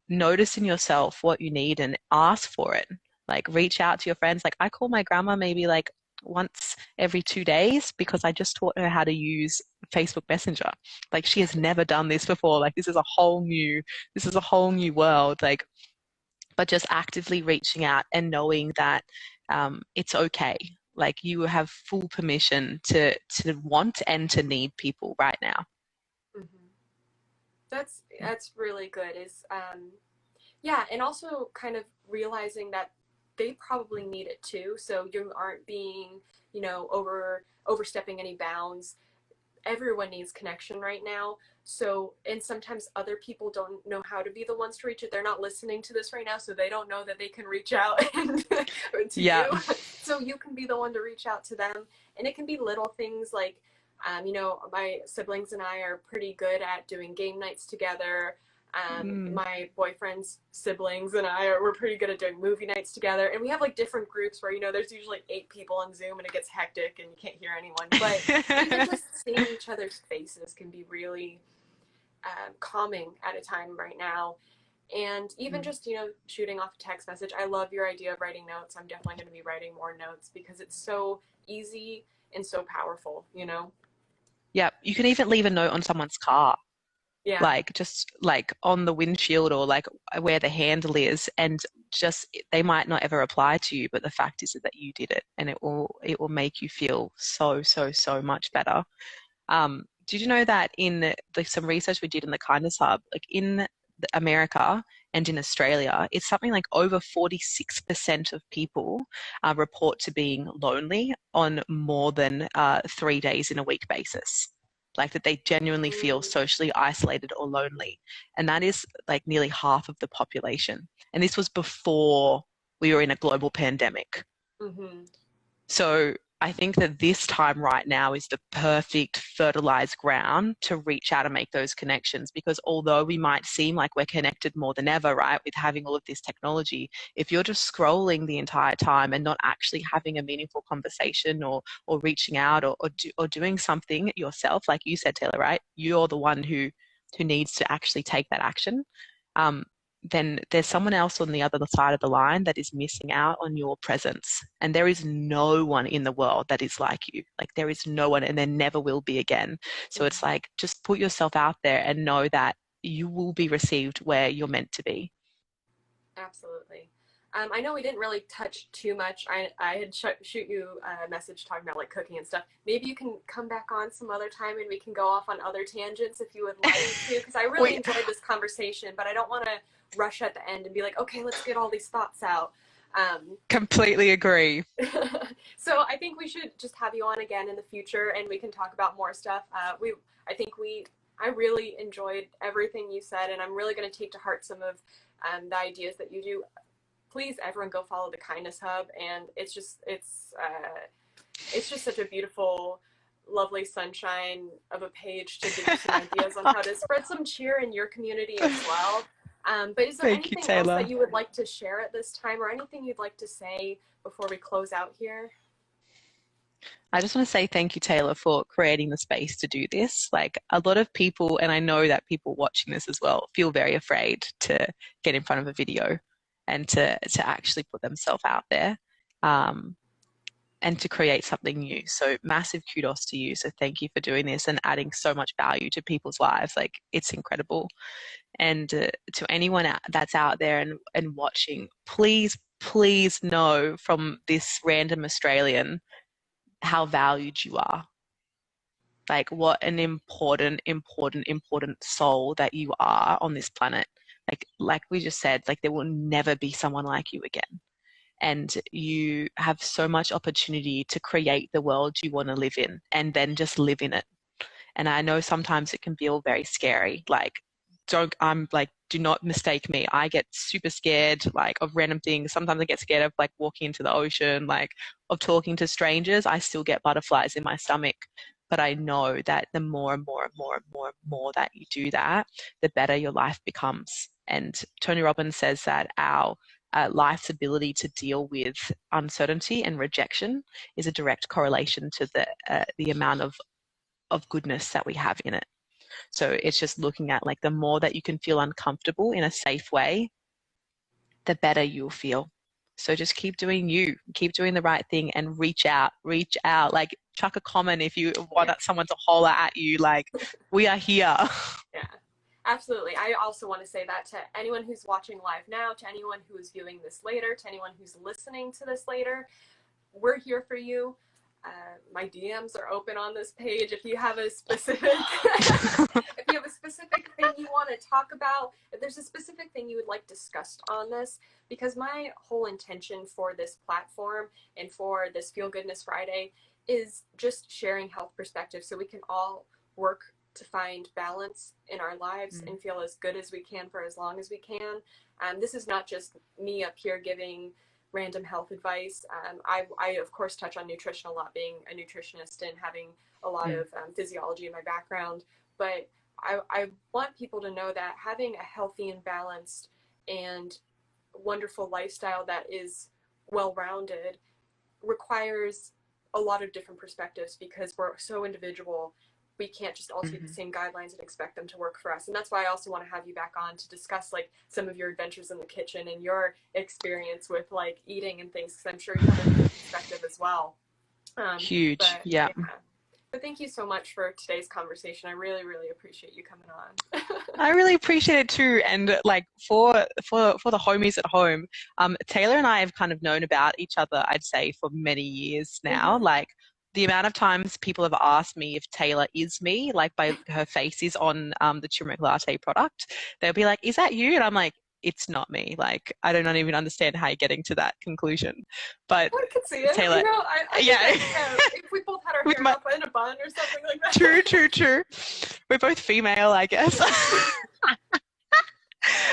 notice in yourself what you need and ask for it. Like, reach out to your friends. Like, I call my grandma maybe like once every 2 days because I just taught her how to use Facebook Messenger. Like, she has never done this before. Like, this is a whole new world. Like, but just actively reaching out and knowing that it's okay. Like, you have full permission to want and to need people right now. Mm-hmm. That's really good. And also kind of realizing that they probably need it too. So you aren't being, overstepping any bounds. Everyone needs connection right now. So, and sometimes other people don't know how to be the ones to reach it. They're not listening to this right now, so they don't know that they can reach out to you. So you can be the one to reach out to them. And it can be little things like, my siblings and I are pretty good at doing game nights together. My boyfriend's siblings and we're pretty good at doing movie nights together. And we have like different groups where, there's usually 8 people on Zoom and it gets hectic and you can't hear anyone. But even just seeing each other's faces can be really calming at a time right now. And even just, shooting off a text message. I love your idea of writing notes. I'm definitely going to be writing more notes because it's so easy and so powerful. Yeah, you can even leave a note on someone's car, Yeah. like just like on the windshield or like where the handle is, and just they might not ever reply to you, but the fact is that you did it, and it will make you feel so, so, so much better. Did you know that in some research we did in the Kindness Hub, like in America and in Australia, it's something like over 46% of people report to being lonely on more than 3 days in a week basis. Like that they genuinely feel socially isolated or lonely. And that is like nearly half of the population. And this was before we were in a global pandemic. Mm-hmm. So I think that this time right now is the perfect fertilized ground to reach out and make those connections, because although we might seem like we're connected more than ever, right, with having all of this technology, if you're just scrolling the entire time and not actually having a meaningful conversation or reaching out or doing something yourself, like you said, Taylor, right, you're the one who needs to actually take that action. Then there's someone else on the other side of the line that is missing out on your presence. And there is no one in the world that is like you. Like there is no one, and there never will be again. So it's like, just put yourself out there and know that you will be received where you're meant to be. Absolutely. I know we didn't really touch too much. I had shoot you a message talking about like cooking and stuff. Maybe you can come back on some other time and we can go off on other tangents if you would like to, because I really enjoyed this conversation, but I don't want to rush at the end and be like, okay, let's get all these thoughts out. Completely agree. So I think we should just have you on again in the future and we can talk about more stuff. I really enjoyed everything you said, and I'm really going to take to heart some of the ideas that you do. Please, everyone, go follow the Kindness Hub, and it's just such a beautiful, lovely sunshine of a page to give you some ideas on how to spread some cheer in your community as well. But is there anything else that you would like to share at this time, or anything you'd like to say before we close out here? I just want to say thank you, Taylor, for creating the space to do this. Like a lot of people, and I know that people watching this as well, feel very afraid to get in front of a video and to actually put themselves out there and to create something new. So massive kudos to you. So thank you for doing this and adding so much value to people's lives. Like it's incredible. And to anyone that's out there and watching, please, please know from this random Australian how valued you are. Like what an important soul that you are on this planet. Like we just said, like there will never be someone like you again. And you have so much opportunity to create the world you want to live in and then just live in it. And I know sometimes it can feel very scary. Like do not mistake me. I get super scared like of random things. Sometimes I get scared of like walking into the ocean, like of talking to strangers. I still get butterflies in my stomach. But I know that the more and more and more and more and more that you do that, the better your life becomes. And Tony Robbins says that our life's ability to deal with uncertainty and rejection is a direct correlation to the amount of goodness that we have in it. So it's just looking at like the more that you can feel uncomfortable in a safe way, the better you'll feel. So just keep doing you, keep doing the right thing, and reach out, like chuck a comment if you want someone to holler at you, like we are here. Yeah, absolutely. I also want to say that to anyone who's watching live now, to anyone who is viewing this later, to anyone who's listening to this later, we're here for you. My DMs are open on this page. If you have a specific thing you want to talk about, if there's a specific thing you would like discussed on this, because my whole intention for this platform and for this Feel Goodness Friday is just sharing health perspectives so we can all work to find balance in our lives and feel as good as we can for as long as we can. This is not just me up here giving random health advice. I of course touch on nutrition a lot, being a nutritionist and having a lot of physiology in my background, but I want people to know that having a healthy and balanced and wonderful lifestyle that is well-rounded requires a lot of different perspectives because we're so individual. We can't just all take the same guidelines and expect them to work for us. And that's why I also want to have you back on to discuss like some of your adventures in the kitchen and your experience with like eating and things, because I'm sure you have a different perspective as well. Huge. But Yeah. But thank you so much for today's conversation. I really, really appreciate you coming on. I really appreciate it too. And like for the homies at home, Taylor and I have kind of known about each other, I'd say, for many years now. Like the amount of times people have asked me if Taylor is me, like by her face is on the turmeric latte product, they'll be like, "Is that you?" And I'm like, "It's not me." Like I don't even understand how you're getting to that conclusion. But I could see it. Taylor, You know, I yeah. if we both had our With hair my- up in a bun or something like that. True. We're both female, I guess.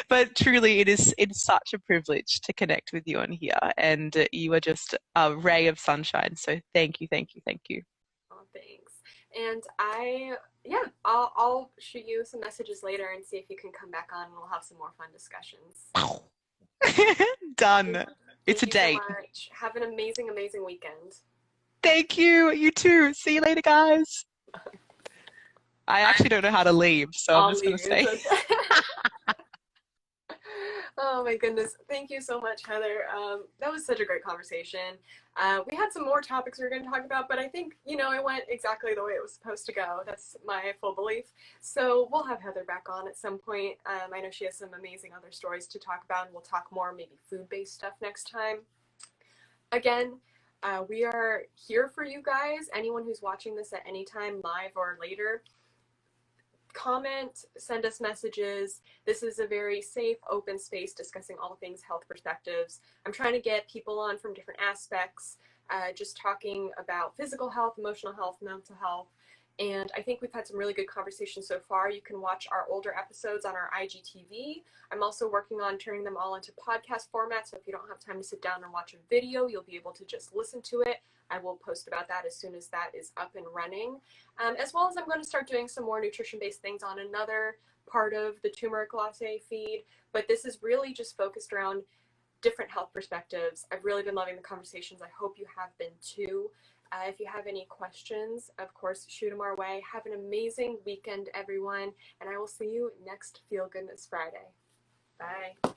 But truly, it's such a privilege to connect with you on here, and you are just a ray of sunshine. So thank you. Oh, thanks. And I'll shoot you some messages later and see if you can come back on and we'll have some more fun discussions. Done. It's a date. Thank you so much. Have an amazing, amazing weekend. Thank you. You too. See you later, guys. I actually don't know how to leave, so I'm just going to say. Oh my goodness. Thank you so much, Heather. That was such a great conversation. We had some more topics we were going to talk about, but I think, it went exactly the way it was supposed to go. That's my full belief. So we'll have Heather back on at some point. I know she has some amazing other stories to talk about, and we'll talk more maybe food-based stuff next time. Again, we are here for you guys. Anyone who's watching this at any time, live or later, comment, send us messages. This is a very safe, open space discussing all things health perspectives. I'm trying to get people on from different aspects, just talking about physical health, emotional health, mental health. And I think we've had some really good conversations so far. You can watch our older episodes on our IGTV. I'm also working on turning them all into podcast format. So if you don't have time to sit down and watch a video, you'll be able to just listen to it. I will post about that as soon as that is up and running. As well as I'm going to start doing some more nutrition-based things on another part of the Turmeric Latte feed. But this is really just focused around different health perspectives. I've really been loving the conversations. I hope you have been too. If you have any questions, of course, shoot them our way. Have an amazing weekend, everyone. And I will see you next Feel Goodness Friday. Bye.